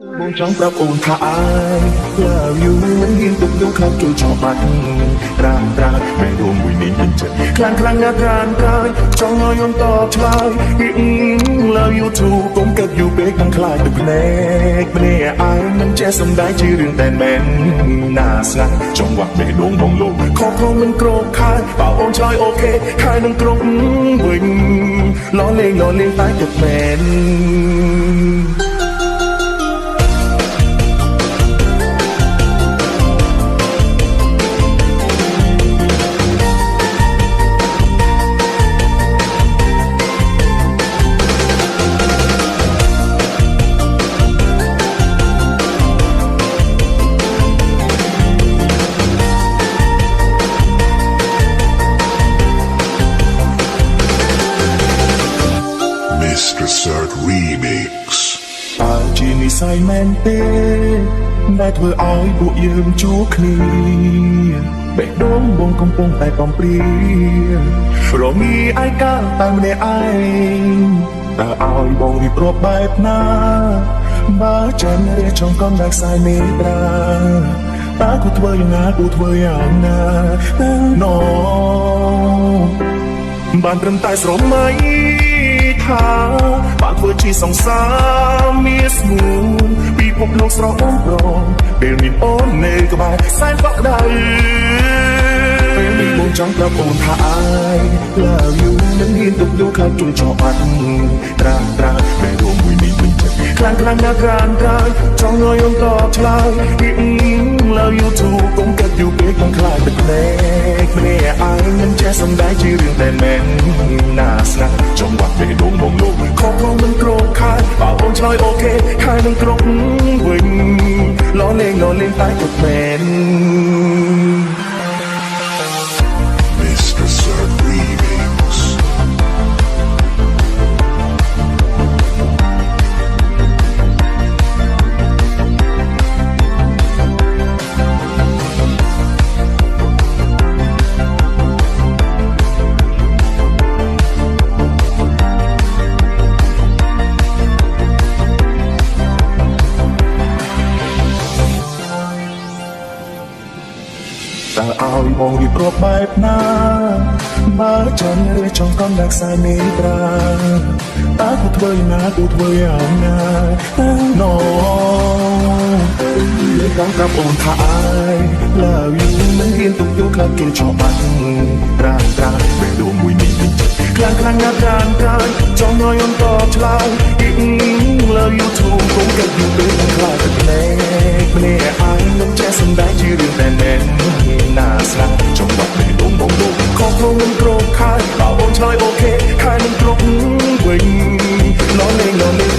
បងចង់ប្រាប់អូនថា I love you មិនហ៊ានទុកយកខ្លាចចូលចោលបាត់ត្រាំត្រាំបែររួមមួយនេះមិនចិត្តខ្លាំងខ្លាំងណាស់ក្រានកាយចង់ឲ្យអូនតបឆ្លើយ love you too កុំកាត់យូរពេកនឹងខ្លាចទឹកភ្នែកម្នាក់ឯងមិនចេះសំដែងជារឿងតែមែនណាស្ងាត់ចង់វាក់បេះដូងបងលោកខកខ្លួនមិនក្រោកខែបើអូនឆ្លើយអូខេខែនឹងគ្រប់វិញលលេងតែទឹកមែនMr. Cert Remix តើជានិស័យមែនទេដែលធ្វើឲ្យពួកយើងជួបគ្នាបេះដូងបងកំពុងតែបំព្រារងាឯកាតែម្នាក់ឯងតើឲ្យបងរៀបរាប់បែបណាបើចាំរៀបចំកំដៅខ្សែមេត្រាតើគូធ្វើយ៉ាងណាគូធ្វើយ៉ាងណាណូបានត្រឹមតែស្រមៃថាបានធ្វើជាសង្សារមានស្មួនពីភពលោកស្រស់អូនប្រងពេលមានអូននៅក្បែរសែនកក់ក្ដៅពេលនេះបងចង់ប្រាប់អូនថា I love you មិនហ៊ានទុកយកខ្លាចជួយចោលបាត់ត្រាំបែររួមមួយនេះមិនចិត្តខ្លាំងណាស់ក្រានកាយចង់ឲ្យអូនតបឆ្លើយ love you too កុំកាត់យូរពេកនឹងខ្លាចទឹកភ្នែកម្នាក់ឯងមិនចេះសំដែងជារឿងតែមែនណាស្ងាត់ចង់វាក់បេះដូងបងលោកខកខ្លួនមិនក្រោកខែបើអូនឆ្លើយអូខេខែនឹងគ្រប់វិញលលេងតែទឹកមែន Mr. Cert Remix តើឲ្យបងរៀបរាប់បែបណាបើចាំរៀបចំកំដៅខ្សែមេត្រាតើគូធ្វើយ៉ាងណាគូធ្វើយ៉ាងណាណូលើកដល់ប្រាប់អូនថា I love you មិនហ៊ានទុកយកខ្លាចគេចោលបាត់ត្រាំបេះដូងមួយនេះមិនចិត្តខ្លាំងណាស់ក្រានកាយចង់ឲ្យអូនតបឆ្លើយ love you too កុំកាត់យូរពេកនឹងខ្លាចទឹកភ្នែកម្នាក់ឯងមិនចេះសំដែងជារឿងតែមែនណាស្ងាត់ចង់វាក់បេះដូងបងលោកខកខ្លួនមិនក្រោកខែបើអូនឆ្លើយអូខេខែនឹងគ្រប់វិញលលេង